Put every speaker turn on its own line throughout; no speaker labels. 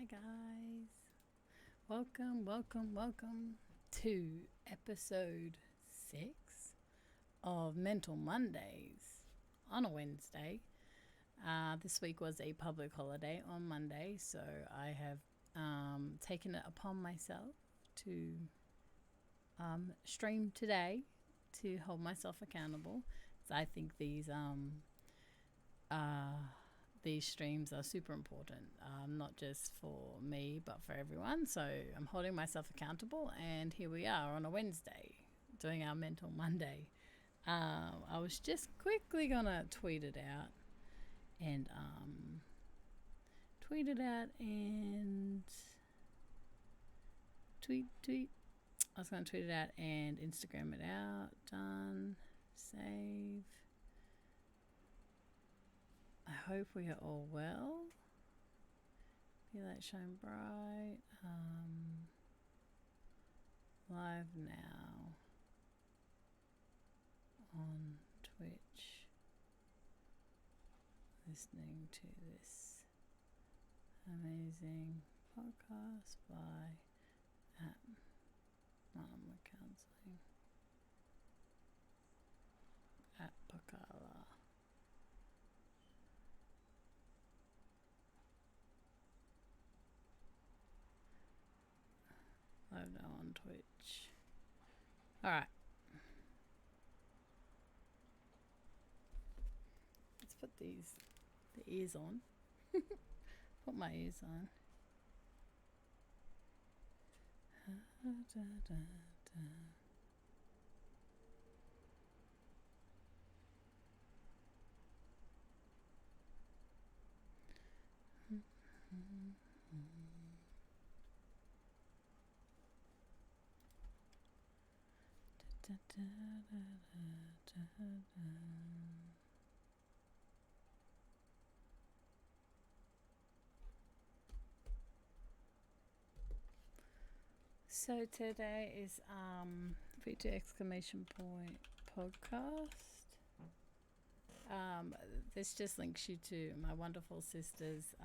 guys. Welcome to episode 6 of Mental Mondays on a Wednesday. This week was a public holiday on Monday, so I have taken it upon myself to stream today to hold myself accountable. So I think these streams are super important, not just for me but for everyone. So I'm holding myself accountable, and here we are on a Wednesday doing our Mental Monday. I was just quickly gonna tweet it out and I was going to tweet it out and Instagram it out. Done. Save. I hope we are all well. Be light, shine bright. Live now on Twitch. Listening to this amazing podcast by MΑΡΑMA Counselling at Pokarlla. Live now on Twitch. Alright. Let's put the ears on. Put my ears on. So today is !! podcast. This just links you to my wonderful sister's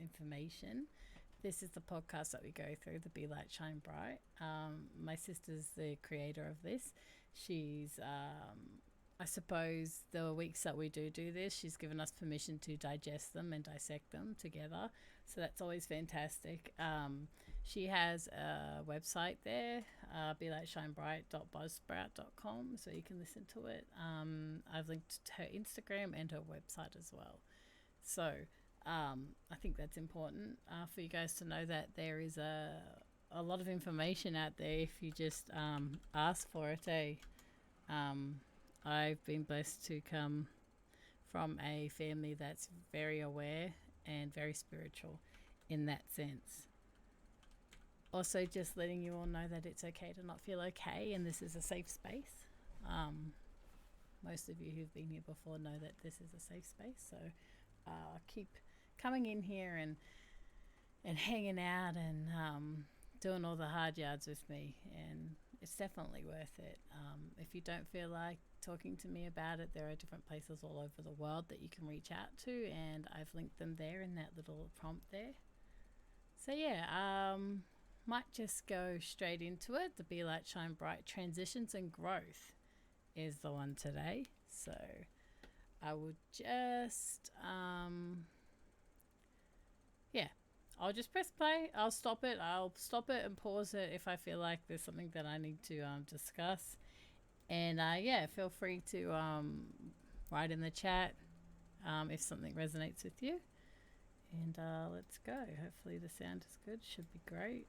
information. This is the podcast that we go through, the Be Light, Shine Bright. My sister's the creator of this. She's, I suppose, the weeks that we do this, she's given us permission to digest them and dissect them together. So that's always fantastic. She has a website there, belightshinebright.buzzsprout.com, so you can listen to it. I've linked to her Instagram and her website as well. So I think that's important for you guys to know that there is a lot of information out there if you just ask for it. I've been blessed to come from a family that's very aware and very spiritual in that sense. Also, just letting you all know that it's okay to not feel okay, and this is a safe space. Most of you who've been here before know that this is a safe space, so keep coming in here and hanging out and doing all the hard yards with me, and it's definitely worth it. If you don't feel like talking to me about it, there are different places all over the world that you can reach out to, and I've linked them there in that little prompt there. So yeah, might just go straight into it. The Be Light, Shine Bright Transitions and Growth is the one today. So I would just I'll just press play. I'll stop it and pause it if I feel like there's something that I need to discuss. And feel free to write in the chat if something resonates with you. And let's go. Hopefully the sound is good. Should be great.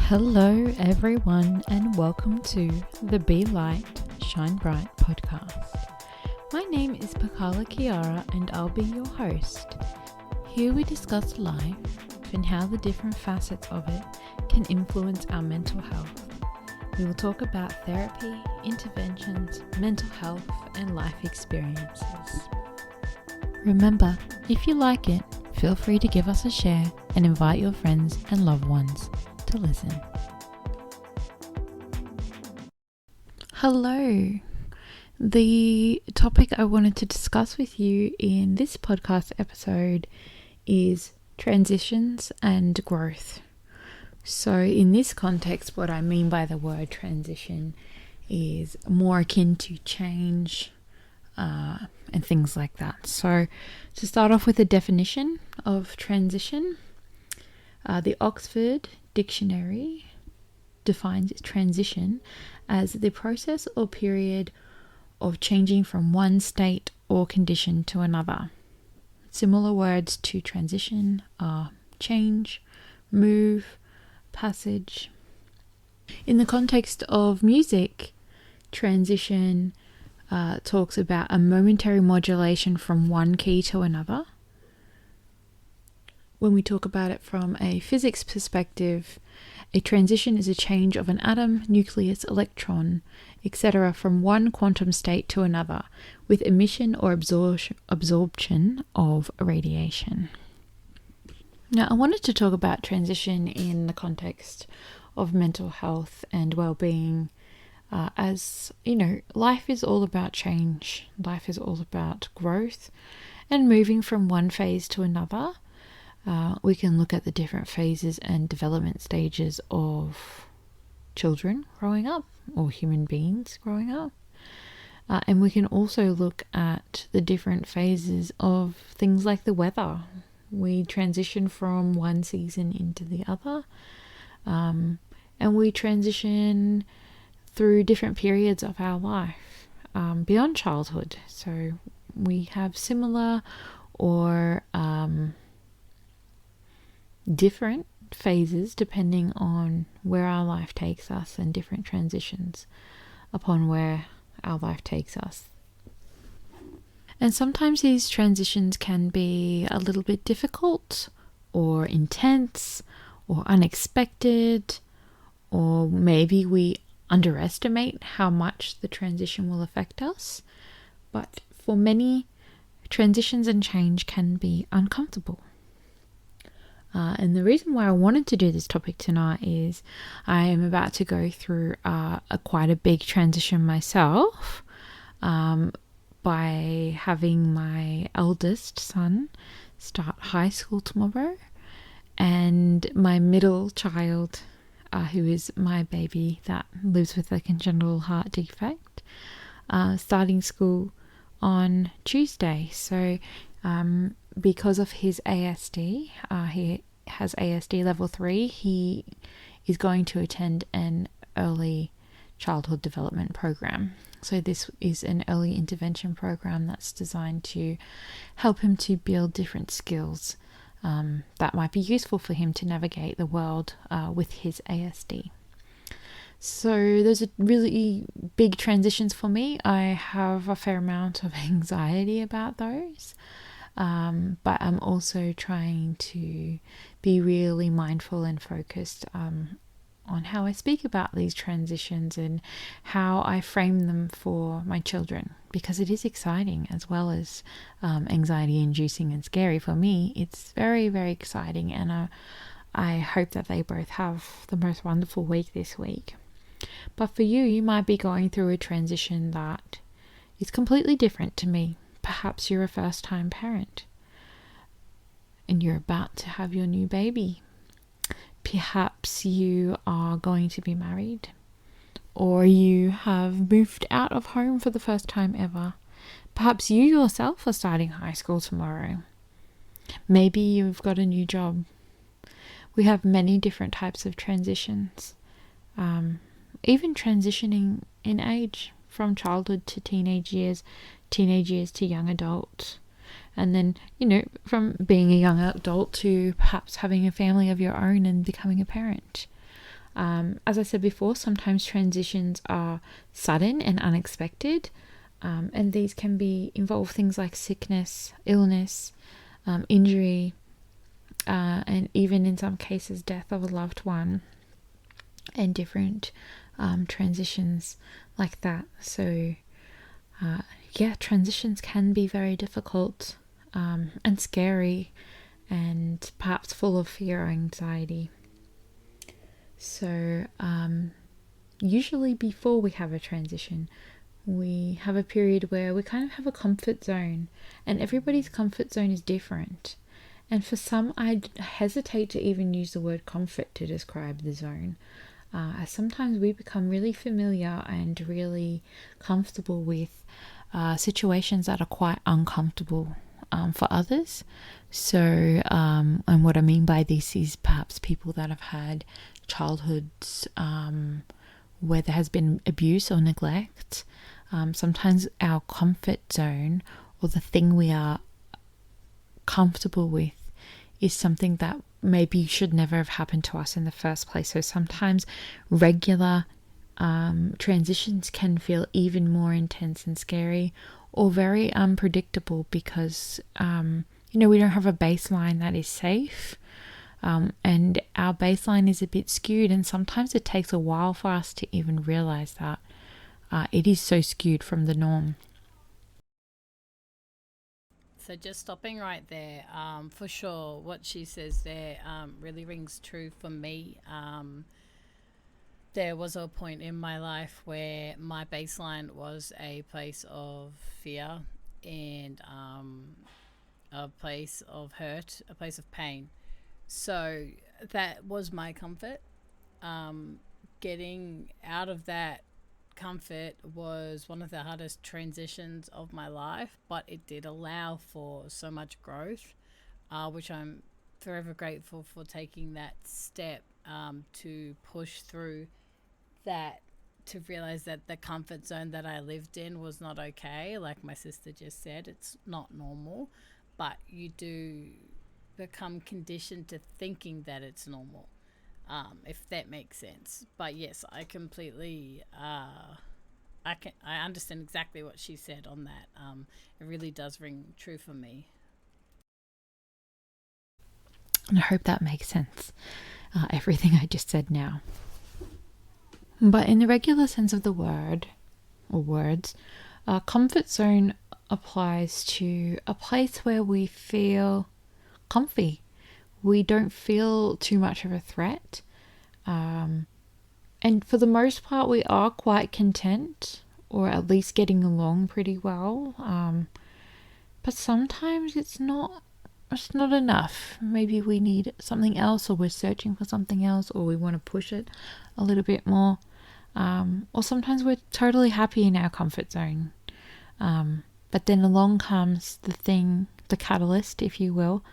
Hello everyone, and welcome to the Be Light, Shine Bright podcast. My name is Pokarlla Kiara, and I'll be your host. Here we discuss life and how the different facets of it can influence our mental health. We will talk about therapy, interventions, mental health, and life experiences. Remember, if you like it, feel free to give us a share and invite your friends and loved ones to listen. Hello. The topic I wanted to discuss with you in this podcast episode is transitions and growth. So, in this context, what I mean by the word transition is more akin to change and things like that. So, to start off with a definition of transition, the Oxford Dictionary defines transition as the process or period of changing from one state or condition to another. Similar words to transition are change, move, passage. In the context of music, transition talks about a momentary modulation from one key to another. When we talk about it from a physics perspective, a transition is a change of an atom, nucleus, electron, etc. from one quantum state to another with emission or absorption of radiation. Now, I wanted to talk about transition in the context of mental health and well-being. As you know, life is all about change. Life is all about growth and moving from one phase to another. We can look at the different phases and development stages of children growing up or human beings growing up. And we can also look at the different phases of things like the weather. We transition from one season into the other. And we transition through different periods of our life beyond childhood. So we have similar or different phases depending on where our life takes us and different transitions upon where our life takes us. And sometimes these transitions can be a little bit difficult or intense or unexpected, or maybe we underestimate how much the transition will affect us. But for many, transitions and change can be uncomfortable. And the reason why I wanted to do this topic tonight is I am about to go through quite a big transition myself by having my eldest son start high school tomorrow, and my middle child, who is my baby that lives with a congenital heart defect, starting school on Tuesday. So because of his ASD, he has ASD level 3, he is going to attend an early childhood development program. So this is an early intervention program that's designed to help him to build different skills that might be useful for him to navigate the world with his ASD. So those are really big transitions for me. I have a fair amount of anxiety about those. But I'm also trying to be really mindful and focused on how I speak about these transitions and how I frame them for my children, because it is exciting as well as anxiety inducing and scary for me. It's very, very exciting, and I hope that they both have the most wonderful week this week. But for you, you might be going through a transition that is completely different to me. Perhaps you're a first-time parent and you're about to have your new baby. Perhaps you are going to be married, or you have moved out of home for the first time ever. Perhaps you yourself are starting high school tomorrow. Maybe you've got a new job. We have many different types of transitions, even transitioning in age from childhood to teenage years to young adult, and then from being a young adult to perhaps having a family of your own and becoming a parent. As I said before, sometimes transitions are sudden and unexpected, and these can involve things like sickness, illness, injury, and even in some cases death of a loved one, and different transitions like that. So transitions can be very difficult and scary, and perhaps full of fear or anxiety. So usually before we have a transition, we have a period where we kind of have a comfort zone, and everybody's comfort zone is different. And for some, I hesitate to even use the word comfort to describe the zone. As sometimes we become really familiar and really comfortable with situations that are quite uncomfortable for others. So, and what I mean by this is perhaps people that have had childhoods where there has been abuse or neglect. Sometimes our comfort zone, or the thing we are comfortable with, is something that maybe should never have happened to us in the first place. So sometimes regular transitions can feel even more intense and scary, or very unpredictable, because we don't have a baseline that is safe, and our baseline is a bit skewed, and sometimes it takes a while for us to even realize that it is so skewed from the norm.
So just stopping right there, for sure, what she says there really rings true for me. There was a point in my life where my baseline was a place of fear and a place of hurt, a place of pain. So that was my comfort. Getting out of that comfort was one of the hardest transitions of my life, but it did allow for so much growth, which I'm forever grateful for taking that step to push through that, to realize that the comfort zone that I lived in was not okay. Like my sister just said, it's not normal, but you do become conditioned to thinking that it's normal. If that makes sense. But yes, I completely I understand exactly what she said on that. It really does ring true for me.
And I hope that makes sense, everything I just said now. But in the regular sense of the word, or words, comfort zone applies to a place where we feel comfy. We don't feel too much of a threat. And for the most part, we are quite content, or at least getting along pretty well. But sometimes it's not enough. Maybe we need something else, or we're searching for something else, or we want to push it a little bit more. Or sometimes we're totally happy in our comfort zone. But then along comes the catalyst, if you will,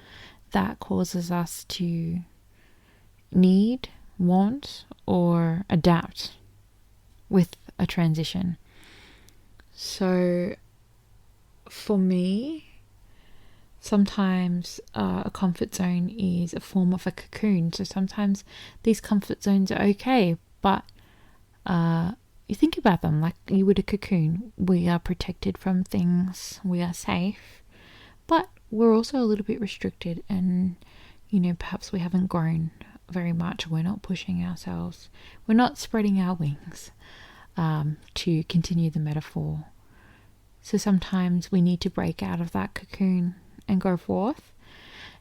that causes us to need, want, or adapt with a transition. So for me, sometimes a comfort zone is a form of a cocoon. So sometimes these comfort zones are okay, but you think about them like you would a cocoon. We are protected from things, we are safe, but we're also a little bit restricted, and perhaps we haven't grown very much. We're not pushing ourselves, we're not spreading our wings, to continue the metaphor. So sometimes we need to break out of that cocoon and go forth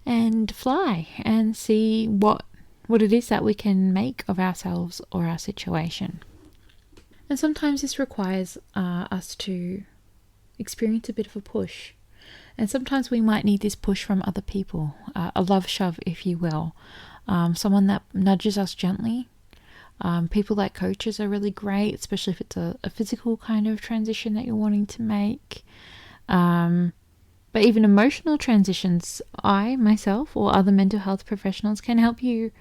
and fly and see what it is that we can make of ourselves or our situation. And sometimes this requires us to experience a bit of a push. And sometimes we might need this push from other people, a love shove, if you will. Someone that nudges us gently. People like coaches are really great, especially if it's a physical kind of transition that you're wanting to make. But even emotional transitions, I, myself, or other mental health professionals can help you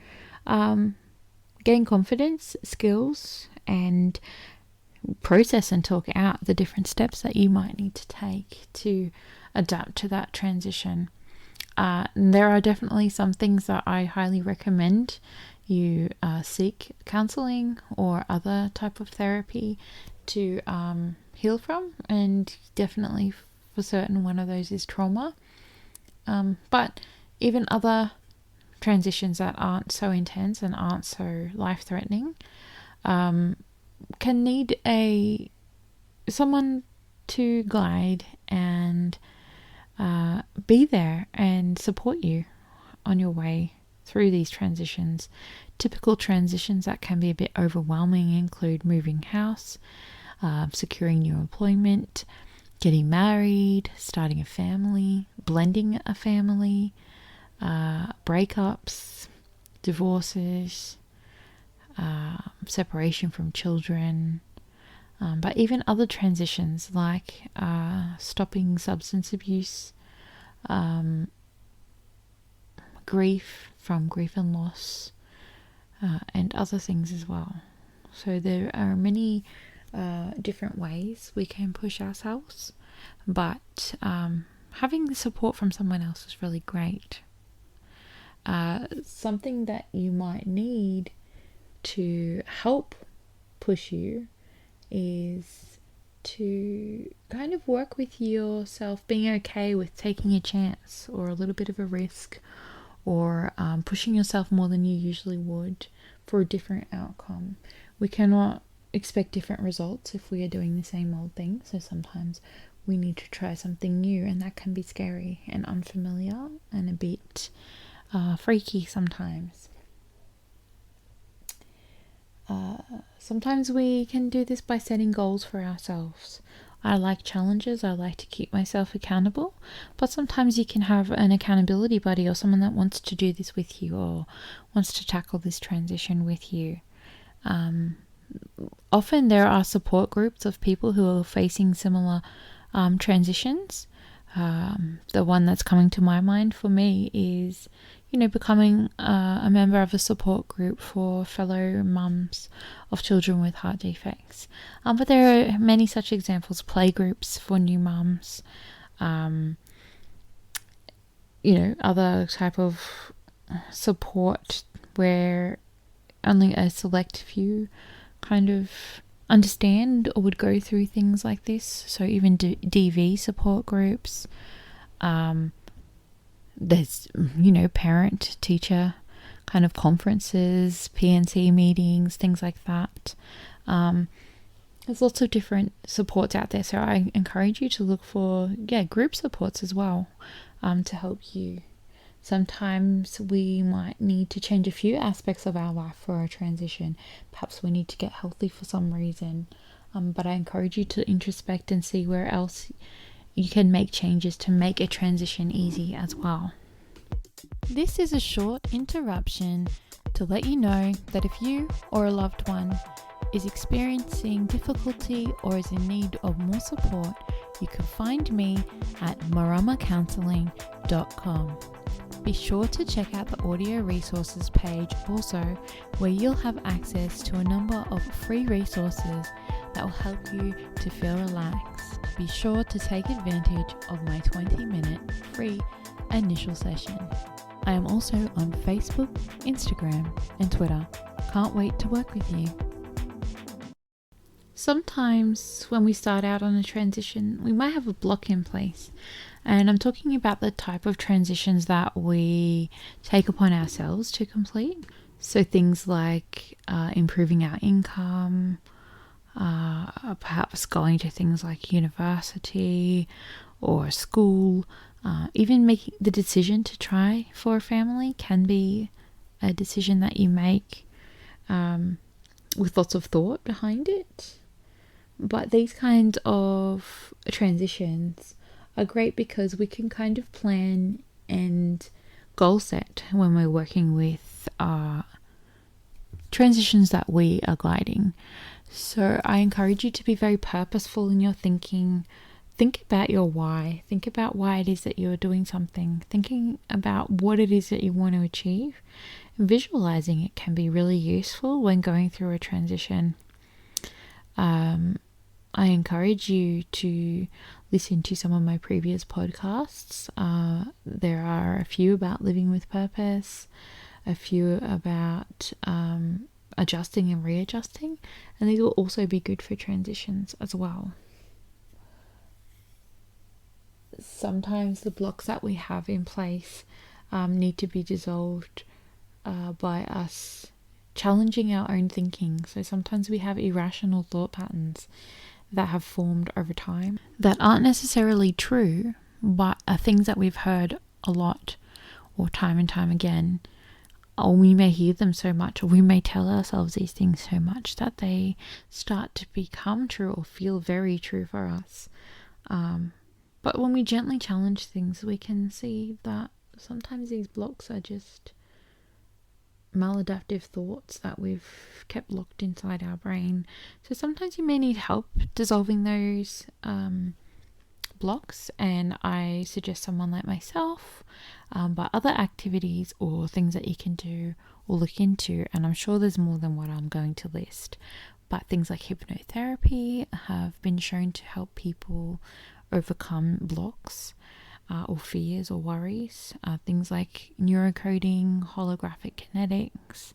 gain confidence, skills, and process and talk out the different steps that you might need to take to adapt to that transition. There are definitely some things that I highly recommend you seek counselling or other type of therapy to heal from, and definitely for certain one of those is trauma. But even other transitions that aren't so intense and aren't so life-threatening can need someone to guide and be there and support you on your way through these transitions. Typical transitions that can be a bit overwhelming include moving house, securing new employment, getting married, starting a family, blending a family, breakups, divorces, separation from children, but even other transitions like stopping substance abuse, grief and loss, and other things as well. So there are many different ways we can push ourselves, but having the support from someone else is really great. Something that you might need to help push you is to kind of work with yourself being okay with taking a chance or a little bit of a risk, or pushing yourself more than you usually would for a different outcome. We cannot expect different results if we are doing the same old thing, so sometimes we need to try something new, and that can be scary and unfamiliar and a bit freaky sometimes. Sometimes we can do this by setting goals for ourselves. I like challenges. I like to keep myself accountable, but sometimes you can have an accountability buddy or someone that wants to do this with you or wants to tackle this transition with you. Often there are support groups of people who are facing similar transitions. The one that's coming to my mind for me is, becoming a member of a support group for fellow mums of children with heart defects. But there are many such examples, play groups for new mums, other type of support where only a select few kind of understand or would go through things like this. So even DV support groups, there's parent teacher kind of conferences, PNC meetings, things like that. There's lots of different supports out there, so I encourage you to look for group supports as well, to help you. Sometimes we might need to change a few aspects of our life for a transition. Perhaps we need to get healthy for some reason, but I encourage you to introspect and see where else you can make changes to make a transition easy as well. This is a short interruption to let you know that if you or a loved one is experiencing difficulty or is in need of more support, you can find me at MＡRAMACounselling.com. Be sure to check out the audio resources page also, where you'll have access to a number of free resources that will help you to feel relaxed. Be sure to take advantage of my 20-minute free initial session. I am also on Facebook, Instagram, and Twitter. Can't wait to work with you. Sometimes when we start out on a transition, we might have a block in place. And I'm talking about the type of transitions that we take upon ourselves to complete. So things like improving our income, perhaps going to things like university or school, even making the decision to try for a family can be a decision that you make with lots of thought behind it. But these kinds of transitions are great because we can kind of plan and goal set when we're working with transitions that we are guiding. So I encourage you to be very purposeful in your thinking. Think about your why. Think about why it is that you're doing something. Thinking about what it is that you want to achieve. Visualizing it can be really useful when going through a transition. I encourage you to listen to some of my previous podcasts. There are a few about living with purpose, a few about adjusting and readjusting, and these will also be good for transitions as well. Sometimes the blocks that we have in place need to be dissolved by us challenging our own thinking. So sometimes we have irrational thought patterns that have formed over time that aren't necessarily true, but are things that we've heard a lot or time and time again. or we may hear them so much, or we may tell ourselves these things so much that they start to become true or feel very true for us. But when we gently challenge things, we can see that sometimes these blocks are just maladaptive thoughts that we've kept locked inside our brain. So sometimes you may need help dissolving those blocks, and I suggest someone like myself, but other activities or things that you can do or look into, and I'm sure there's more than what I'm going to list, but things like hypnotherapy have been shown to help people overcome blocks or fears or worries. Things like neurocoding, holographic kinetics,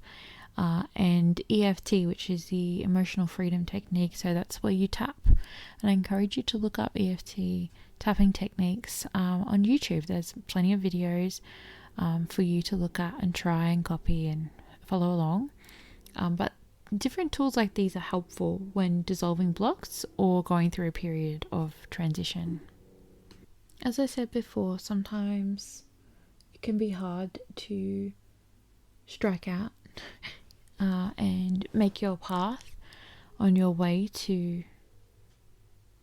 and EFT, which is the emotional freedom technique. So that's where you tap. And I encourage you to look up EFT tapping techniques on YouTube. There's plenty of videos for you to look at and try and copy and follow along. But different tools like these are helpful when dissolving blocks or going through a period of transition. As I said before, sometimes it can be hard to strike out and make your path on your way to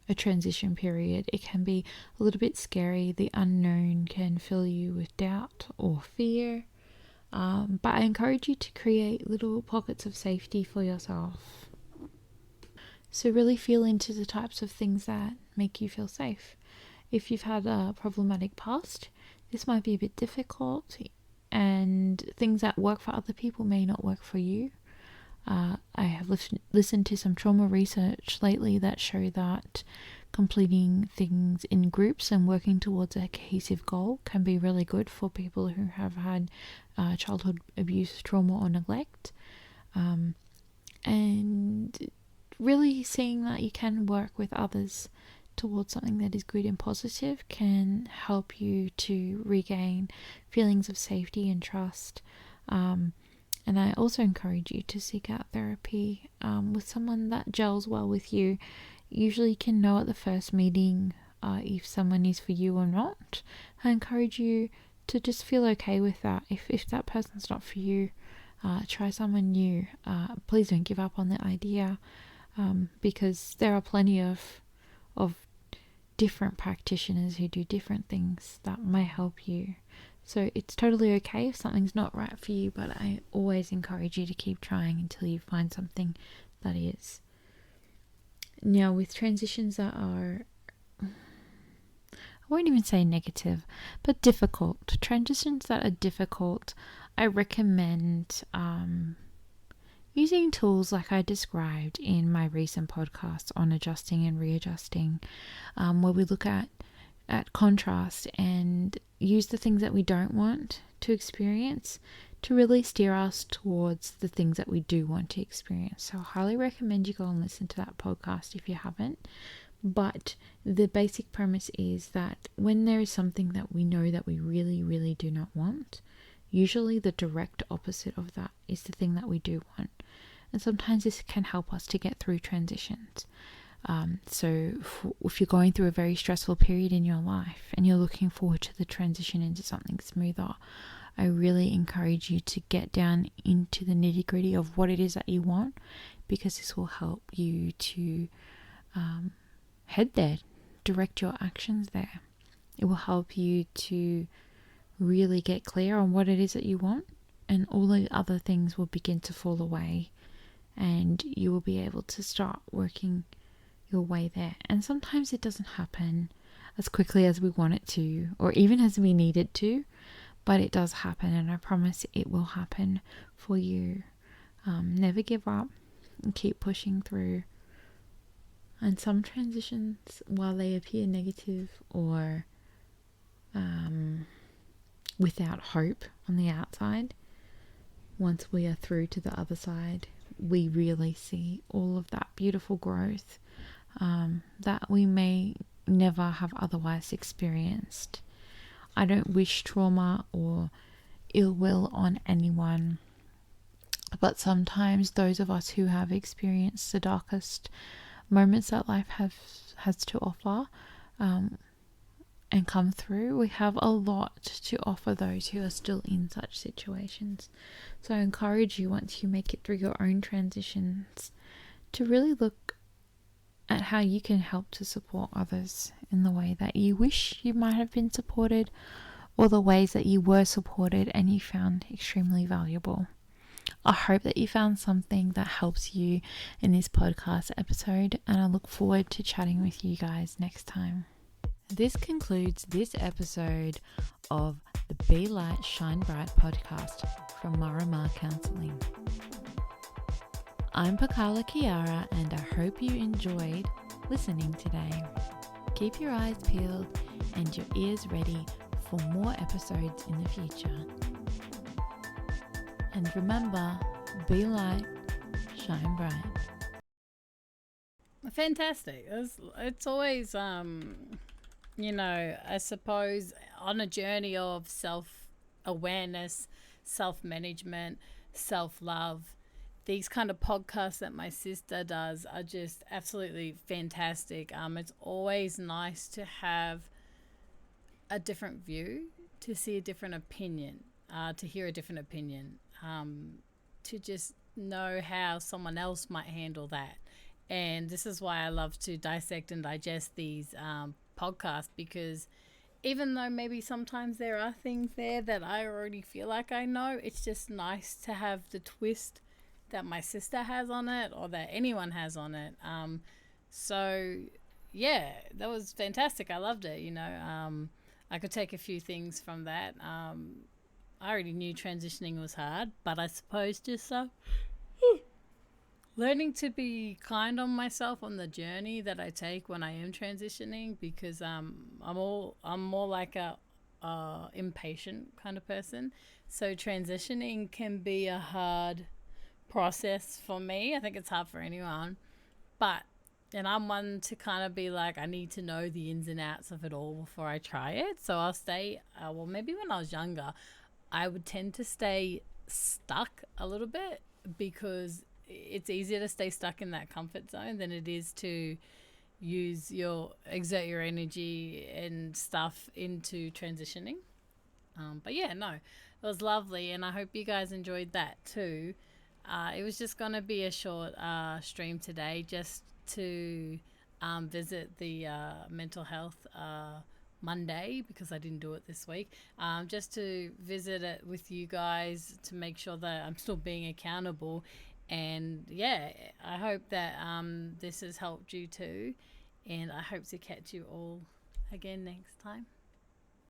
a transition period. It can be a little bit scary. The unknown can fill you with doubt or fear. But I encourage you to create little pockets of safety for yourself. So really feel into the types of things that make you feel safe. If you've had a problematic past, this might be a bit difficult, and things that work for other people may not work for you. I have listened to some trauma research lately that show that completing things in groups and working towards a cohesive goal can be really good for people who have had childhood abuse, trauma, or neglect. And really seeing that you can work with others towards something that is good and positive can help you to regain feelings of safety and trust. And I also encourage you to seek out therapy with someone that gels well with you. Usually you can know at the first meeting if someone is for you or not. I encourage you to just feel okay with that. If that person's not for you, try someone new. Please don't give up on the idea, because there are plenty of different practitioners who do different things that might help you. So it's totally okay if something's not right for you, but I always encourage you to keep trying until you find something that is. Now, with transitions that are, I won't even say negative, but difficult. Transitions that are difficult, I recommend using tools like I described in my recent podcast on adjusting and readjusting, where we look at contrast and use the things that we don't want to experience to really steer us towards the things that we do want to experience. So I highly recommend you go and listen to that podcast if you haven't. But the basic premise is that when there is something that we know that we really, really do not want, usually the direct opposite of that is the thing that we do want. And sometimes this can help us to get through transitions. So if you're going through a very stressful period in your life and you're looking forward to the transition into something smoother, I really encourage you to get down into the nitty-gritty of what it is that you want, because this will help you to head there, direct your actions there. It will help you to really get clear on what it is that you want, and all the other things will begin to fall away, and you will be able to start working your way there. And sometimes it doesn't happen as quickly as we want it to, or even as we need it to, but it does happen, and I promise it will happen for you. Never give up and keep pushing through. And some transitions, while they appear negative or without hope on the outside, once we are through to the other side, we really see all of that beautiful growth that we may never have otherwise experienced. I don't wish trauma or ill will on anyone, but sometimes those of us who have experienced the darkest moments that life has to offer, and come through, we have a lot to offer those who are still in such situations. So I encourage you, once you make it through your own transitions, to really look at how you can help to support others in the way that you wish you might have been supported, or the ways that you were supported and you found extremely valuable. I hope that you found something that helps you in this podcast episode, and I look forward to chatting with you guys next time. This concludes this episode of the Be Light, Shine Bright podcast from MΑRAMA Counselling. I'm Pokarlla Kiara, and I hope you enjoyed listening today. Keep your eyes peeled and your ears ready for more episodes in the future. And remember, be light, shine bright.
Fantastic. It's always, I suppose on a journey of self-awareness, self-management, self-love, these kind of podcasts that my sister does are just absolutely fantastic. It's always nice to have a different view, to see a different opinion, to hear a different opinion, to just know how someone else might handle that. And this is why I love to dissect and digest these podcasts, because even though maybe sometimes there are things there that I already feel like I know, it's just nice to have the twist that my sister has on it, or that anyone has on it. So yeah, that was fantastic. I loved it. I could take a few things from that. I already knew transitioning was hard, but I suppose just learning to be kind on myself on the journey that I take when I am transitioning, because I'm more like a impatient kind of person. So transitioning can be a hard process for me. I think it's hard for anyone, and I'm one to kind of be like, I need to know the ins and outs of it all before I try it. So I'll stay, maybe when I was younger, I would tend to stay stuck a little bit, because it's easier to stay stuck in that comfort zone than it is to exert your energy and stuff into transitioning. But yeah, no, it was lovely, and I hope you guys enjoyed that too. It was just going to be a short stream today, just to visit the mental health Monday, because I didn't do it this week, just to visit it with you guys to make sure that I'm still being accountable. And yeah, I hope that this has helped you too, and I hope to catch you all again next time.